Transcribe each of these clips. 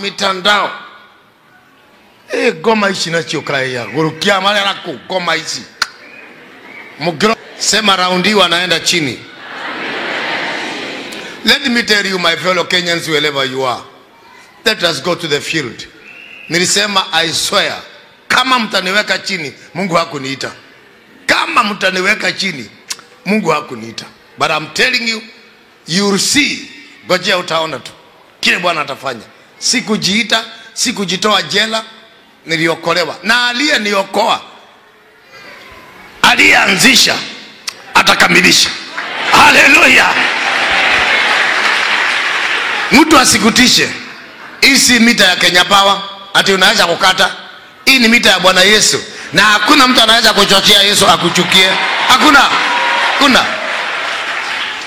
mitandao. Goma hichi nachokaya. Gurukia mali lako goma hichi. Mugiro sema raundi wanaenda chini. Let me tell you, my fellow Kenyans, wherever you are, let us go to the field. Nilisema, I swear, kama mtaniweka chini, Mungu hakuniita. Kama mtaniweka chini, Mungu hakuniita. But I'm telling you, you'll see. Gojea utaona tu kile Bwana atafanya. Sikujiita, sikujitoa jela, niliokolewa. Na aliyeniokoa, aliyeanzisha, atakamilisha. Hallelujah. Mtu asikutishe. Hii si mita ya Kenya Power ati unaweza kukata. Hii ni mita ya Bwana Yesu. Na hakuna mtu anaweza kuchochea Yesu akuchukie. Hakuna.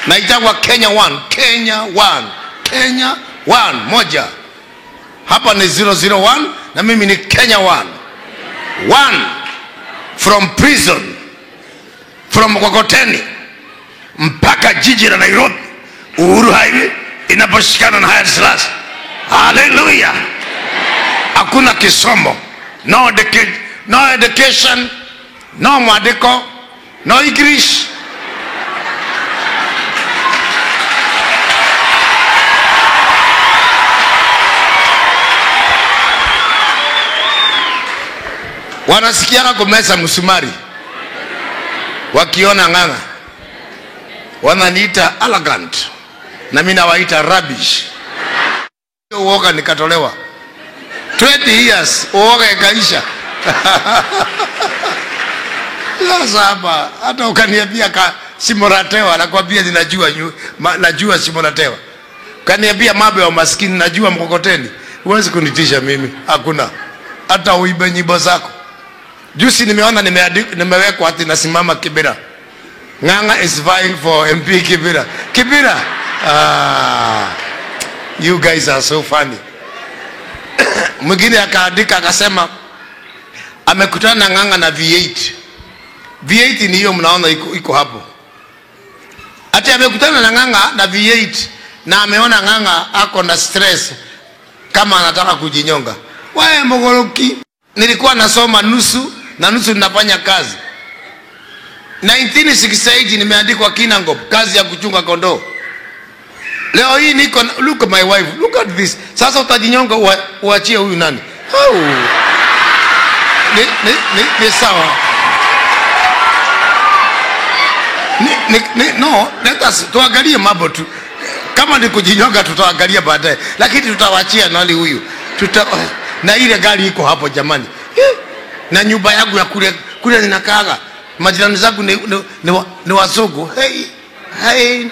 Na itakuwa Kenya 1. Kenya 1. Kenya 1. Moja. Hapa ni 001 na mimi ni Kenya 1. 1. From prison. From Kokoteni mpaka jiji la Nairobi. Uhuru Highway inaposhikana na Hayat Selassie. Hallelujah. Hakuna kisomo. No education. No mwadiko. No English. Wanasikiana kumesa msumari. Wakiona nganga. Wananiita elegant. Na mimi nawaita rubbish. Uoga nikatolewa 20 years uoga ikaisha. Sasa hapa hata ukaniambia Simoratewa nakwambia najua Simoratewa. Ukaniambia mambo ya umaskini najua Mkokoteni. Huwezi kunitisha mimi. Hakuna. Hata uibe nyimbo zako. Juzi nimeona nimewekwa ati nasimama Kibera. Nganga is vying for MP Kibera. Kibera. You guys are so funny. Mwingine akaandika akasema amekutana na Nganga na V8. V8 ni hiyo mnaona iko hapo. Ati amekutana na Nganga na V8 na ameona Nganga ako na stress kama anataka kujinyonga. Wewe mogoroki. Nilikuwa nasoma nusu na nusu ninafanya kazi. 1968 nimeandikwa Kinangop, kazi ya kuchunga kondoo. Leo hii niko, look at my wife, look at this. Sasa utajinyonga uachie huyu nani? Oh. Ni sawa. No, let us tuangalie mambo tu. Kama ni kujinyonga tutaangalia baadaye. Lakini tutawachia nani huyu? Na ile gari iko hapo jamani. Na nyumba yangu ya kule ninakaaga. Majirani zangu ni wazungu. Hey.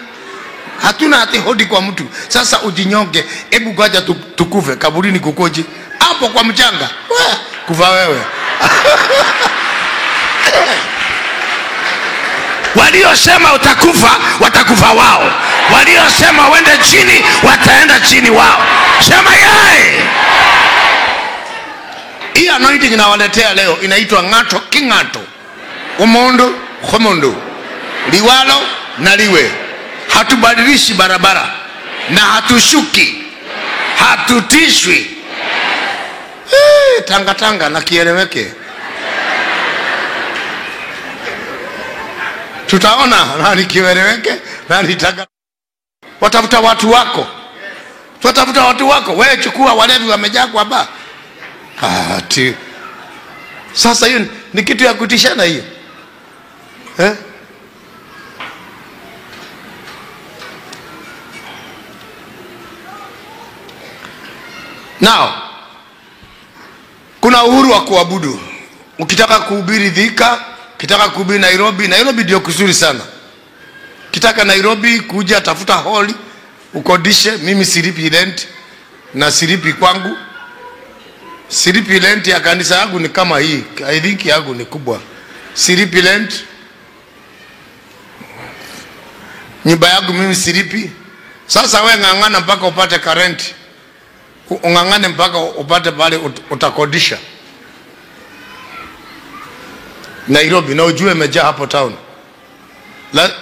Hatuna ati hodi kwa mtu. Sasa ujinyonge. Hebu ngoja tukufe kaburini kukoje. Hapo kwa mchanga. Kufa wewe. Waliosema utakufa, watakufa wao. Waliosema wende chini, wataenda chini wao. Sema yeye. Hii anointing inawaletea leo inaitwa Ngato Kingato. Umondo, Khomondo. Liwalo na liwe. Hatubadilishi barabara na hatushuki. Hatutishwi. Tanga na kieleweke. Tutaona nani kieleweke nani tanga. Watafuta watu wako. Watafuta watu wako. Wewe chukua walevi wamejaa kwa baa. Ati sasa hiyo ni kitu ya kutishana hiyo. Now kuna uhuru wa kuabudu. Ukitaka kuhubiri Thika, ukitaka kuhubiri Nairobi ndio kuzuri sana. Ukitaka Nairobi kuja tafuta hall ukodishe. Mimi silipi rent na silipi kwangu. Silipi rent ya kanisa yangu ni kama hii. I think yangu ni kubwa. Silipi rent. Nyumba yangu mimi silipi. Sasa wewe ngangana mpaka upate current. Ungangane mpaka upate pale utakodisha. Nairobi na ujue imejaa hapo town.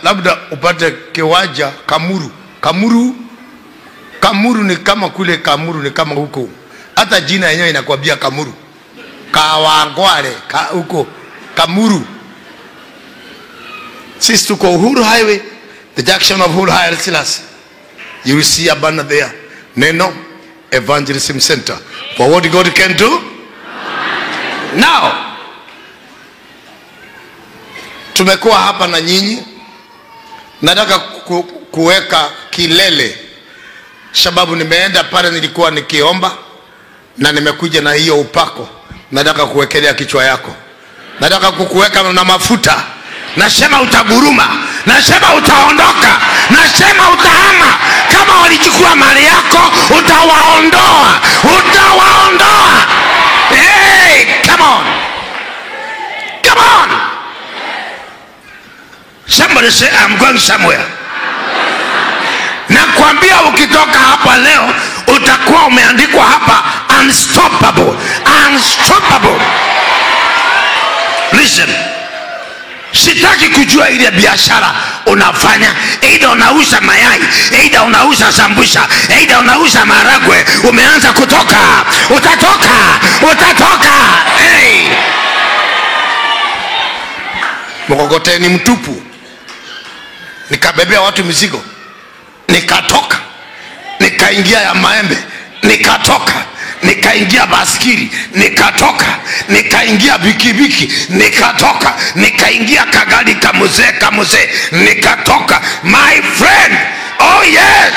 Labda upate kiwanja Kamuru Kamuru ni kama kule, Kamuru ni kama huko. Hata jina yenyewe inakwambia Kamuru. Kawangware huko Kamuru. Sisi tuko Uhuru Highway, the junction of Uhuru Highway Silas. You will see a banner there. Neno Evangelism Center. For what God can do. Now, tumekuwa hapa na nyinyi. Nataka kuweka kilele, sababu nimeenda pale nilikuwa nikiomba na nimekuja na hiyo upako. Nataka kuwekelea kichwa yako. Nataka kukuweka na mafuta. Nasema utaguruma, nasema utaondoka, nasema utahama. Kama walichukua mali yako, utawaondoa, utawaondoa. Hey, come on, come on. Somebody say, I'm going somewhere. Nakwambia ukitoka hapa leo utakuwa umeandikwa hapa unstoppable, unstoppable. Listen, sitaki kujua ile biashara unafanya, either unauza mayai, either unauza sambusa, either unauza maragwe. Umeanza kutoka, utatoka, utatoka. Hey, mkokoteni mtupu, nikabebea watu mizigo, nikatoka, nikaingia ya maembe, nikatoka, nikaingia baskiri, nikatoka, nikaingia bikibiki, nikatoka, nikaingia kagari kamuze, nikatoka. My friend, oh yes,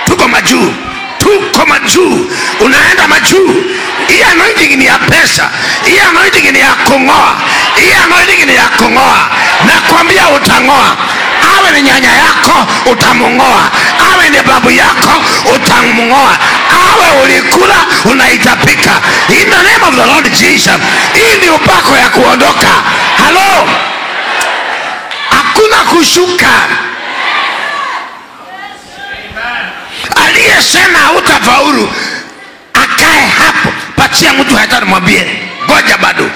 tuko majuu, tuko majuu. Unaenda majuu. Hii anointing ni ya pesa, hii anointing ni ya kungoa, hii anointing ni ya kungoa. Nakwambia utangoa. Awe ni nyanya yako utamungoa, awe ni babu yako utamungoa, awe ulikula unaitapika. In the name of the Lord Jesus. Hii ni upako ya kuondoka. Hello, hakuna kushuka. Aliyesema utafaulu akae hapo. Patia mtu hatari, mwambie goja bado,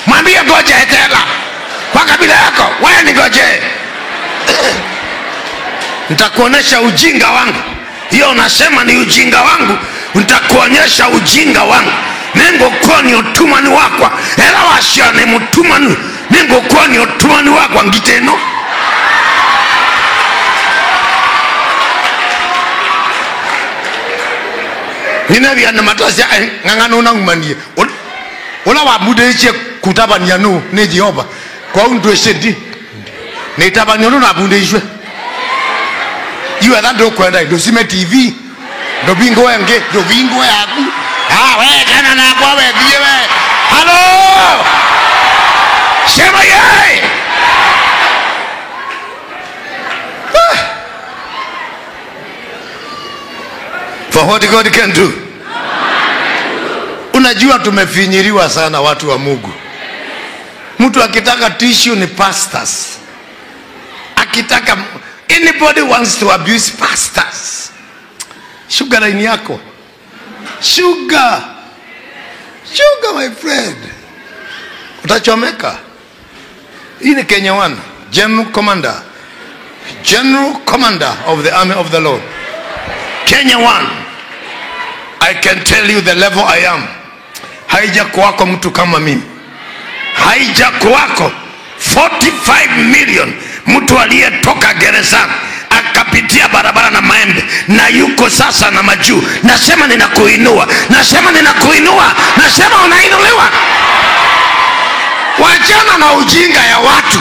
mwambie goja hetela kwa kabila yako. Wewe ni goje. Nitakuonyesha ujinga wangu. Hiyo unasema ni ujinga wangu. Nitakuonyesha ujinga wangu. Nengo kwa ni utumani wakwa. Ela washa ni mutumani. Nengo kwa ni utumani wakwa ngiteno. Ninabi ya namatasi ya ngangano unangumanie. Ola wabude iche kutaba niyanu neji oba. Kwa undu esedi nitaba niyanu nabunde ishwe. You are that do kwenda dosime TV do bingo wenge do bingo yaku we kana na kwa we biwe. Hello, sema yeye. For what God can do. Unajua tumefinyiriwa sana watu wa Mungu. Mtu akitaka tissue ni pastors, akitaka anybody wants to abuse pastors. Sugar line yako. Sugar. Sugar my friend. Utachomeka. Hii ni Kenya 1. General Commander. General Commander of the Army of the Lord. Kenya 1. I can tell you the level I am. Haija kwako mtu kama mimi. Haija kwako 45 million. Mtu aliyetoka gerezani akapitia barabara na maembe na yuko sasa na majuu. Nasema ninakuinua, nasema ninakuinua, nasema unainuliwa. Wachana na ujinga ya watu.